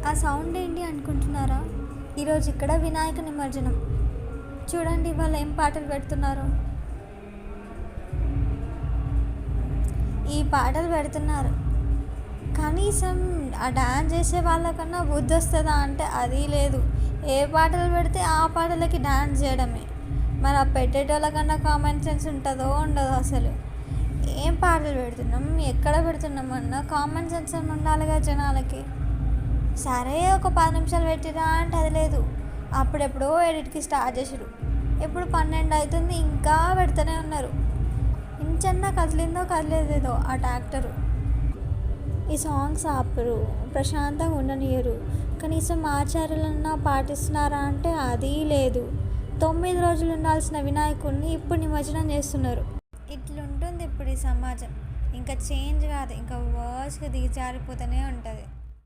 ఆ సౌండ్ ఏంటి అనుకుంటున్నారా? ఈరోజు ఇక్కడ వినాయక నిమజ్జనం. చూడండి వాళ్ళు ఏం పాటలు పెడుతున్నారు. ఈ పాటలు పెడుతున్నారు. కనీసం ఆ డ్యాన్స్ చేసే వాళ్ళకన్నా బుద్ధి వస్తుందా అంటే అది లేదు. ఏ పాటలు పెడితే ఆ పాటలకి డ్యాన్స్ చేయడమే. మరి ఆ పెట్టేటోళ్ళకన్నా కామన్ సెన్స్ ఉంటుందో ఉండదో అసలు. ఏం పాటలు పెడుతున్నాం, ఎక్కడ పెడుతున్నాం అన్న కామన్ సెన్స్ అని ఉండాలిగా జనాలకి. సరే ఒక 10 నిమిషాలు పెట్టిరా అంటే అది లేదు. అప్పుడెప్పుడో ఎడిట్కి స్టార్ట్ చేసారు. ఇప్పుడు 12 అవుతుంది ఇంకా పెడుతూనే ఉన్నారు. ఇంచన్నా కదిలిందో కదిలేదేదో ఆ ట్రాక్టరు. ఈ సాంగ్స్ ఆపరు, ప్రశాంతంగా ఉండనియరు. కనీసం ఆచారాలన్నా పాటిస్తున్నారా అంటే అది లేదు. 9 రోజులు ఉండాల్సిన వినాయకుడిని ఇప్పుడు నిమజ్జనం చేస్తున్నారు. ఇట్లుంటుంది ఇప్పుడు ఈ సమాజం. ఇంకా చేంజ్ కాదు, ఇంకా వర్స్గా దిగజారిపోతూనే ఉంటుంది.